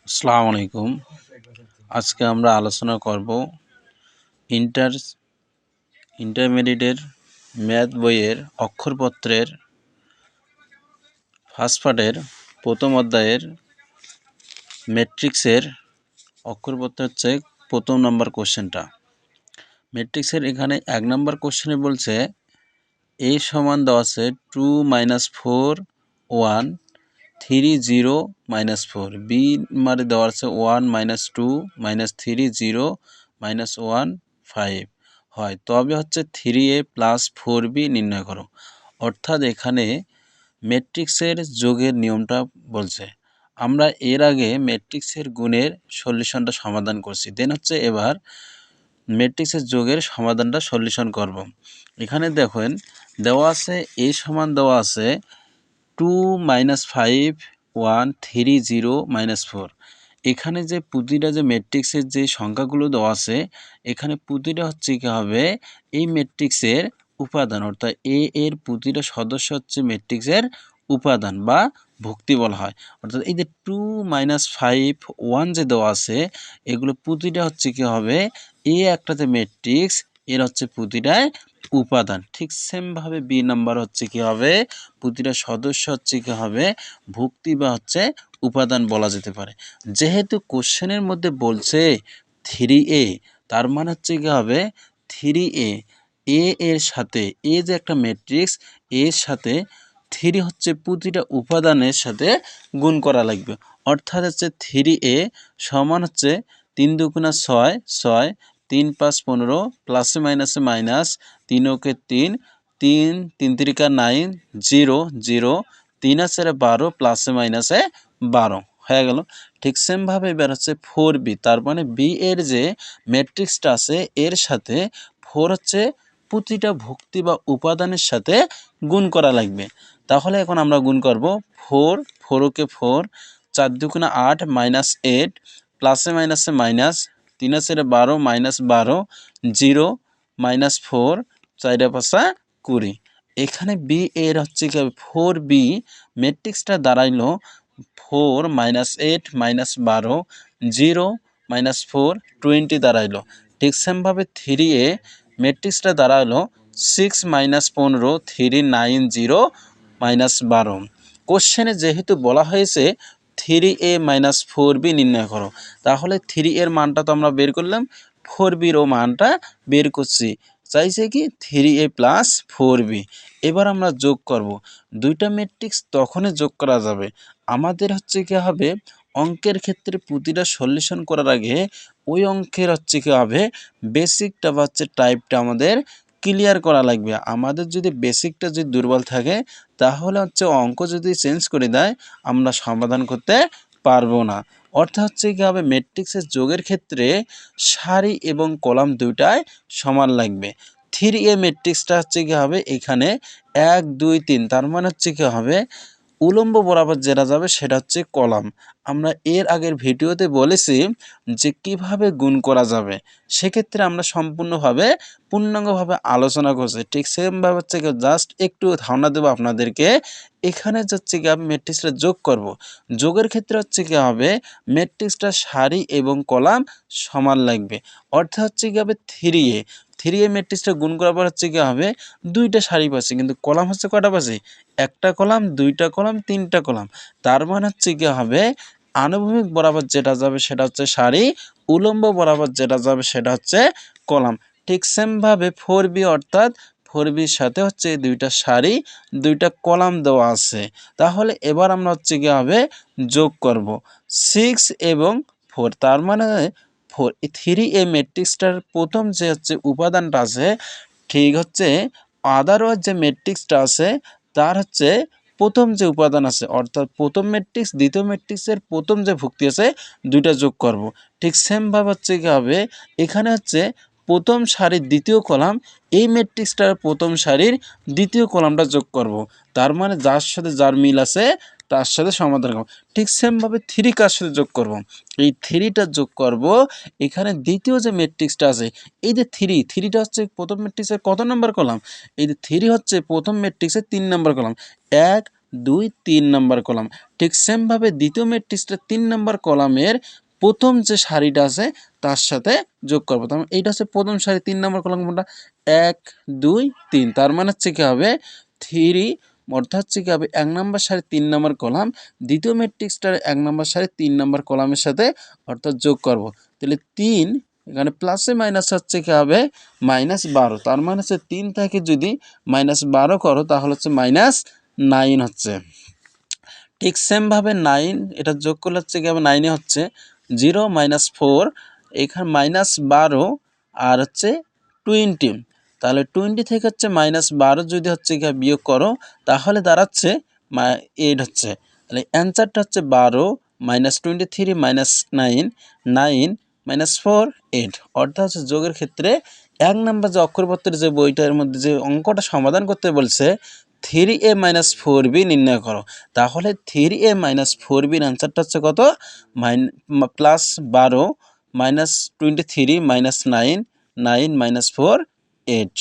আসসালামু আলাইকুম। আজকে আমরা আলোচনা করব ইন্টারমিডিয়েটের ম্যাথ বইয়ের অক্ষরপত্রের ফার্স্ট পার্টের প্রথম অধ্যায়ের ম্যাট্রিক্সের অক্ষরপত্র হচ্ছে প্রথম নম্বর কোশ্চেনটা। ম্যাট্রিক্সের এখানে 1 নম্বর কোশ্চেনে বলছে a সমান দেওয়া আছে 2 - 4 1 3 0 -4, b মানে দেওয়া আছে 1 - 2 -3 0 -1 5 হয়, তবে হচ্ছে 3a + 4b নির্ণয় করো। অর্থাৎ এখানে ম্যাট্রিক্সের যোগের নিয়মটা বলছে। আমরা এর আগে ম্যাট্রিক্সের গুণের সলিউশনটা সমাধান করছি, দেন হচ্ছে এবার ম্যাট্রিক্সের যোগের সমাধানটা সলিউশন করব। এখানে দেখেন দেওয়া আছে a সমান দেওয়া আছে 2 - 5 1 3 0 -4। এখানে যে প্রতিটা যে ম্যাট্রিক্সের যে সংখ্যাগুলো দেওয়া আছে, এখানে প্রতিটা হচ্ছে কি হবে এই ম্যাট্রিক্সের উপাদান, অর্থাৎ এ এর প্রতিটা সদস্য হচ্ছে ম্যাট্রিক্সের উপাদান বা ভুক্তি বলা হয়। অর্থাৎ এই যে 2 - 5 1 যে দেওয়া আছে, এগুলো প্রতিটা হচ্ছে কি হবে এ একটা যে ম্যাট্রিক্স এর হচ্ছে প্রতিটায় উপাদান। ঠিক সেমভাবে বি নাম্বার হচ্ছে কি হবে প্রতিটা সদস্য হচ্ছে কি হবে ভুক্তি বা হচ্ছে উপাদান বলা যেতে পারে। যেহেতু কোশ্চেনের মধ্যে বলছে 3a, তার মানে হচ্ছে কি হবে 3a এর সাথে এ যে একটা ম্যাট্রিক্স এর সাথে 3 হচ্ছে প্রতিটা উপাদানের সাথে গুণ করা লাগবে। অর্থাৎ হচ্ছে 3a সমান হচ্ছে 3 × 2 = 6 6 3 × 5 = 15 প্লাসে মাইনাসে মাইনাস 3 × 3 3 3 × 3 = 9 0 0 3 × 4 = 12 প্লাসে মাইনাসে 12 হয়ে গেল। ঠিক সেমভাবে এবার হচ্ছে 4b, তার মানে বি এর যে ম্যাট্রিক্সটা আছে এর সাথে 4 হচ্ছে প্রতিটা ভুক্তি বা উপাদানের সাথে গুণ করা লাগবে। তাহলে এখন আমরা গুণ করব 4 4 কে 4 4 × 2 = 8 -8 প্লাসে মাইনাসে মাইনাস 3 × 4 = 12 -12 0 -4 4 × 5 = 20। এখানে বি এর হচ্ছে কি 4b ম্যাট্রিক্সটা দাঁড়াইলো 4 - 8 -12 0 -4 20 দাঁড়াইলো। ঠিক সেমভাবে 3a ম্যাট্রিক্সটা দাঁড়ালো 6 - 15 3 9 0 -12। কোশ্চেনে যেহেতু বলা হয়েছে 3a - 4b নির্ণয় করো, তাহলে 3 এর মানটা তো আমরা বের করলাম, 4b এরও মানটা বের করছি। চাইছে কি 3a + 4b। এবার আমরা যোগ করব। দুইটা ম্যাট্রিক্স তখনই যোগ করা যাবে আমাদের হচ্ছে কি হবে অঙ্কের ক্ষেত্রে প্রতিটা সলিউশন করার আগে ওই অঙ্কের হচ্ছে কি হবে বেসিকটা বা হচ্ছে টাইপটা আমাদের ক্লিয়ার করা লাগবে। আমাদের যদি বেসিকটা যদি দুর্বল থাকে তাহলে হচ্ছে অঙ্ক যদি চেঞ্জ করে দেয় আমরা সমাধান করতে পারবো না। অর্থাৎ হচ্ছে কি হবে ম্যাট্রিক্সের যোগের ক্ষেত্রে সারি এবং কলাম দুইটাই সমান লাগবে। 3a ম্যাট্রিক্সটা হচ্ছে কি হবে এখানে 1 2 3, তার মানে হচ্ছে কি হবে উলম্ব বরাবর যেটা যাবে সেটা হচ্ছে কলাম। আমরা এর আগের ভিডিওতে বলেছি যে কিভাবে গুণ করা যাবে, সেক্ষেত্রে আমরা সম্পূর্ণভাবে পূর্ণাঙ্গভাবে আলোচনা করছি। ঠিক সেমভাবে হচ্ছে কি জাস্ট একটু ধারণা দেবো আপনাদেরকে। এখানে হচ্ছে কি আমি ম্যাট্রিক্সটা যোগ করব। যোগের ক্ষেত্রে হচ্ছে কি হবে ম্যাট্রিক্সটা সারি এবং কলাম সমান লাগবে। অর্থাৎ হচ্ছে কি হবে 3a ম্যাট্রিক্সটা গুণ করার পর হচ্ছে কি হবে দুইটা সারি পাচ্ছি, কিন্তু কলাম হচ্ছে কয়টা পাচ্ছি একটা কলাম, দুইটা কলাম, তিনটা কলাম। তার মানে হচ্ছে কি হবে আনুভূমিক বরাবর যেটা যাবে সেটা হচ্ছে সারি, উলম্ব বরাবর যেটা যাবে সেটা হচ্ছে কলাম। ঠিক সেমভাবে 4b, অর্থাৎ 4bর সাথে হচ্ছে দুইটা সারি দুইটা কলাম দেওয়া আছে। তাহলে এবার আমরা হচ্ছে কি হবে যোগ করব 6 এবং 4, তার মানে 3a ম্যাট্রিক্সটার প্রথম যে হচ্ছে উপাদানটা আছে ঠিক হচ্ছে আদারওয়াইজ যে ম্যাট্রিক্সটা আছে তার হচ্ছে প্রথম যে উপাদান আছে, অর্থাৎ প্রথম ম্যাট্রিক্স দ্বিতীয় ম্যাট্রিক্সের প্রথম যে ভুক্তি আছে দুইটা যোগ করব। ঠিক সেমভাবে হচ্ছে কি হবে এখানে হচ্ছে প্রথম সারির দ্বিতীয় কলাম এই ম্যাট্রিক্সটার প্রথম সারির দ্বিতীয় কলামটা যোগ করব। তার মানে যার সাথে যার মিল আছে তার সাথে সমাধান করব। ঠিক সেমভাবে 3 কার সাথে যোগ করব, এই 3টা যোগ করব এখানে দ্বিতীয় যে ম্যাট্রিক্সটা আছে এই যে 3টা হচ্ছে প্রথম ম্যাট্রিক্সের কত নম্বর কলাম, এই যে 3 হচ্ছে প্রথম ম্যাট্রিক্সের 3 নম্বর কলাম। 1 2 3 number column. ঠিক সেমভাবে দ্বিতীয় ম্যাট্রিক্সটা 3 নাম্বার কলামের প্রথম যে সারিটা আছে তার সাথে যোগ করব। তার মানে এইটা হচ্ছে প্রথম সারি 3 নাম্বার কলাম কোনটা? 1 2 3। তার মানে হচ্ছে কি হবে 3, অর্থাৎ হচ্ছে কি হবে 1 নাম্বার সারি 3 নাম্বার কলাম দ্বিতীয় ম্যাট্রিক্সটার 1 নাম্বার সারি 3 নাম্বার কলামের সাথে অর্থাৎ যোগ করব। তাহলে 3 এখানে প্লাসে মাইনাস হচ্ছে কি হবে -12। তার মানে হচ্ছে 3 থেকে যদি -12 করো তাহলে হচ্ছে -9 হচ্ছে। ঠিক সেমভাবে 9 এটা যোগ করলে হচ্ছে কি হবে 9 এ হচ্ছে 0 -4 এখানে -12 আর হচ্ছে 20। তাহলে 20 থেকে হচ্ছে -12 যদি হচ্ছে কি বিয়োগ করো তাহলে দাঁড়াচ্ছে 8 হচ্ছে। তাহলে অ্যান্সারটা হচ্ছে 12 -23 -9 9 -4 8। অর্থাৎ হচ্ছে যোগের ক্ষেত্রে 1 নাম্বার যে অক্ষরপত্রের যে বইটার মধ্যে যে অঙ্কটা সমাধান করতে বলছে 3a - 4b নির্ণয় করো। তাহলে 3a - 4b এর অ্যান্সারটা হচ্ছে কত? +12 -23 -9 9 -4 8।